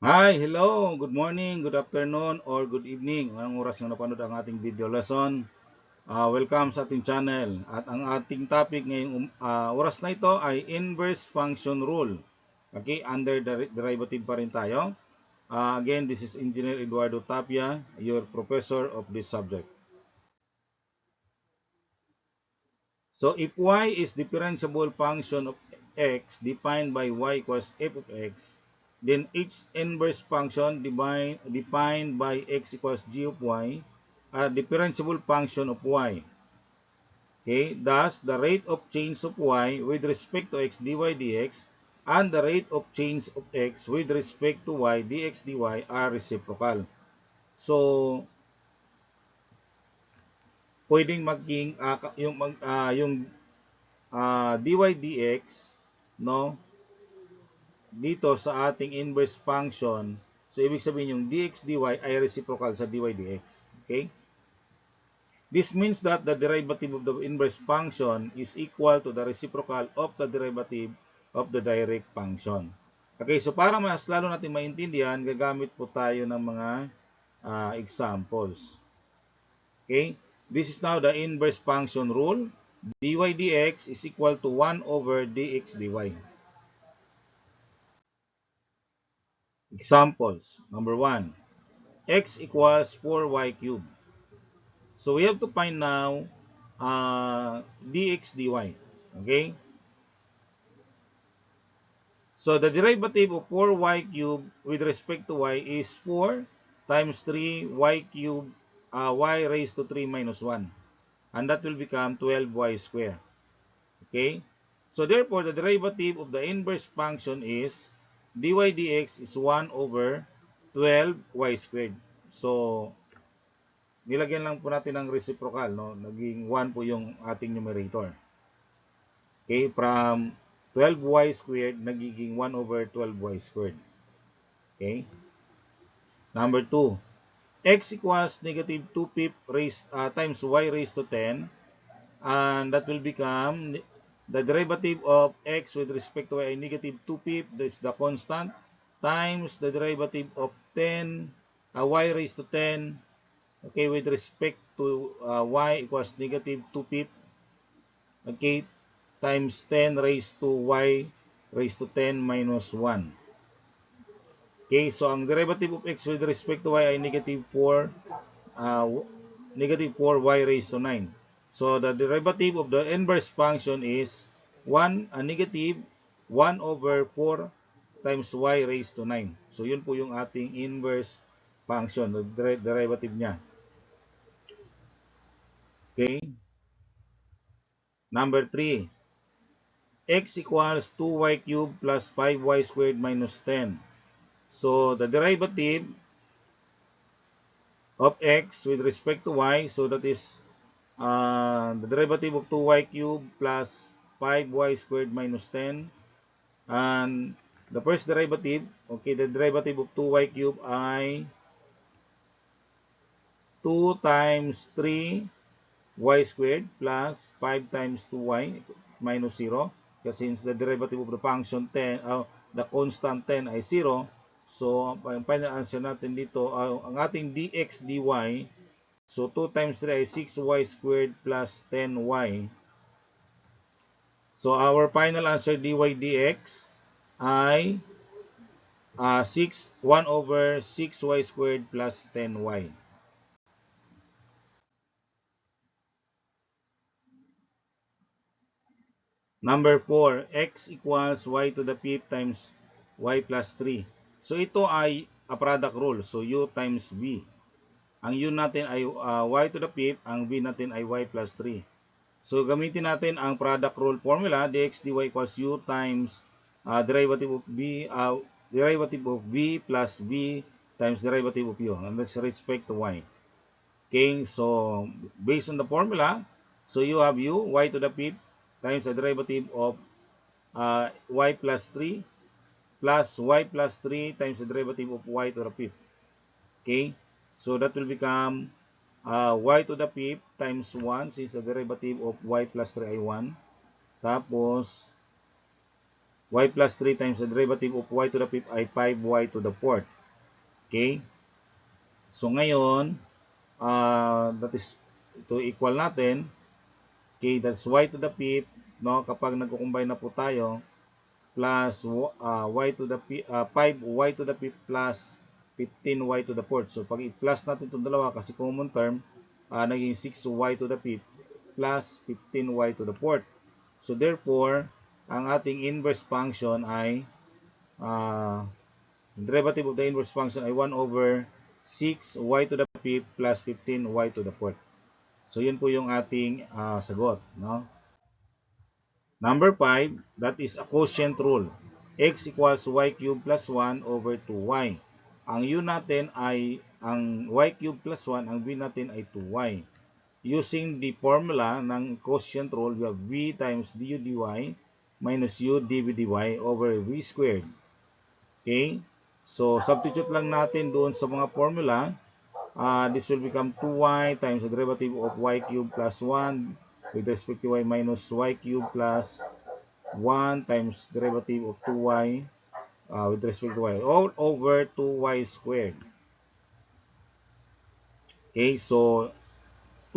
Hi, hello, good morning, good afternoon, or good evening. Anong oras na napanood ang ating video lesson? Welcome sa ating channel. At ang ating topic ngayong oras na ito ay inverse function rule. Okay, under the derivative pa rin tayo. Again, this is Engineer Eduardo Tapia, your professor of this subject. So, if y is differentiable function of x defined by y equals f of x, then its inverse function defined by x equals g of y are differentiable function of y. Okay, thus the rate of change of y with respect to x dy dx and the rate of change of x with respect to y dx dy are reciprocal. So, pwedeng maging dy dx, no, dito sa ating inverse function. So, ibig sabihin yung dx dy ay reciprocal sa dy dx. Okay? This means that the derivative of the inverse function is equal to the reciprocal of the derivative of the direct function. Okay, so para mas lalo natin maintindihan, gagamit po tayo ng mga examples. Okay? This is now the inverse function rule. Dy dx is equal to 1 over dx dy. Examples. Number 1. X equals 4y cubed. So we have to find now dx dy. Okay? So the derivative of 4y cubed with respect to y is 4 times 3y cubed y raised to 3 minus 1. And that will become 12y squared. Okay? So therefore, the derivative of the inverse function is dy dx is 1 over 12y squared. So, nilagyan lang po natin ng reciprocal, no? Naging 1 po yung ating numerator. Okay? From 12y squared, nagiging 1 over 12y squared. Okay? Number 2. X equals negative 2 pip times y raised to 10. And that will become the derivative of x with respect to y negative 2 pip, that's the constant, times the derivative of 10 y raised to 10, okay, with respect to y equals negative 2 pip, okay, times 10 raised to y raised to 10 minus 1. Okay, so ang derivative of x with respect to y ay negative 4, uh, negative 4y raised to 9. So the derivative of the inverse function is 1, negative 1 over 4 times y raised to 9. So yun po yung ating inverse function, the derivative niya. Okay? Number 3. X equals 2y cubed plus 5y squared minus 10. So the derivative of x with respect to y, so that is the derivative of 2y cubed plus 5y squared minus 10. And the first derivative, okay, the derivative of 2y cubed ay 2 times 3y squared plus 5 times 2y minus 0. Kasi since the derivative of the function 10, the constant 10 ay 0, so ang final answer natin dito, ang ating dx dy, so 2 times 3 ay 6y squared plus 10y. So our final answer dy dx ay 1 over 6y squared plus 10y. Number 4, x equals y to the fifth times y plus 3. So ito ay a product rule. So u times v. Ang u natin ay y to the fifth, ang v natin ay y plus 3. So gamitin natin ang product rule formula, dx dy equals u times derivative of v plus v times derivative of u. And that's respect to y. Okay, so based on the formula, so you have u, y to the fifth, times the derivative of y plus 3 plus y plus 3 times the derivative of y to the fifth. Okay, so that will become y to the fifth times 1 since the derivative of y plus 3 ay 1. Tapos, y plus 3 times the derivative of y to the fifth ay 5y to the fourth. Okay? So ngayon, that is, ito equal natin. Okay, that's y to the fifth, no? Kapag nagko-combine na po tayo, plus y to the 5y to the fifth plus 15y to the fourth. So pag i-plus natin itong dalawa kasi common term, naging 6y to the fifth plus 15y to the fourth. So therefore, ang ating inverse function ay derivative of the inverse function ay 1 over 6y to the fifth plus 15y to the fourth. So yun po yung ating sagot, no? Number 5, that is a quotient rule. X equals y cubed plus 1 over 2y. Ang u natin ay, ang y cubed plus 1, ang v natin ay 2y. Using the formula ng quotient rule, we have v times du dy minus u dv dy over v squared. Okay? So, substitute lang natin doon sa mga formula. This will become 2y times the derivative of y cubed plus 1 with respect to y minus y cubed plus 1 times derivative of 2y with respect to y, all over 2y squared. Okay, so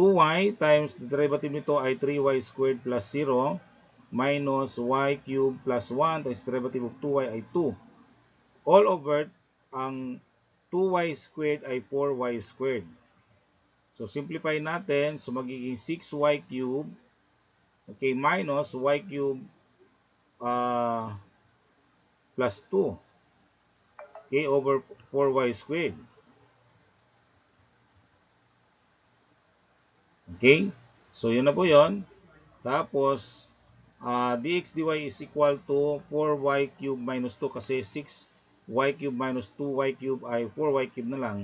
2y times the derivative nito ay 3y squared plus 0 minus y cubed plus 1 times derivative of 2y ay 2. All over, ang 2y squared ay 4y squared. So, simplify natin. So, magiging 6y cubed, okay, minus y cubed plus 2. Okay, over 4y squared. Okay? So, yun na po yun. Tapos, dx dy is equal to 4y cubed minus 2 kasi 6y cubed minus 2y cubed ay 4y cubed na lang.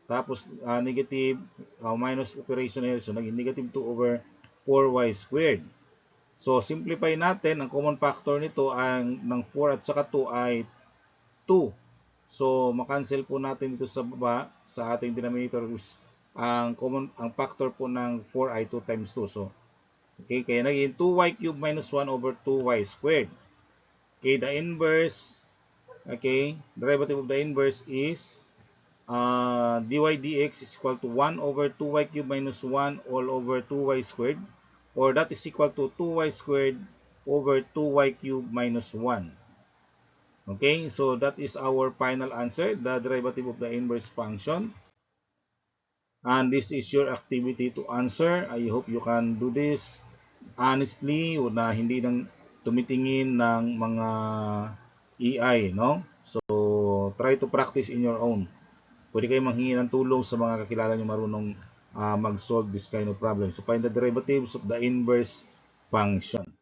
Tapos, negative minus operation here. So, naging negative 2 over 4y squared. So, simplify natin. Ang common factor nito ang ng 4 at saka 2 ay 2. So, makancel po natin dito sa baba sa ating denominator. Ang factor po ng 4 ay 2 times 2. So, okay, kaya naging 2y cubed minus 1 over 2y squared. Okay, the inverse, okay, derivative of the inverse is dy dx is equal to 1 over 2y cubed minus 1 all over 2y squared, or that is equal to 2y squared over 2y cubed minus 1. Okay, so that is our final answer, the derivative of the inverse function. And this is your activity to answer. I hope you can do this honestly, na hindi nang tumitingin ng mga EI, no? So, try to practice in your own. Pwede kayo manghingi ng tulong sa mga kakilala nyo marunong mag-solve this kind of problem. So, find the derivatives of the inverse function.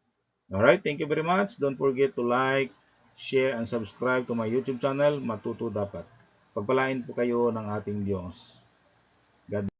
Alright, thank you very much. Don't forget to like, share, and subscribe to my YouTube channel, Matuto Dapat. Pagpalain po kayo ng ating Diyos. God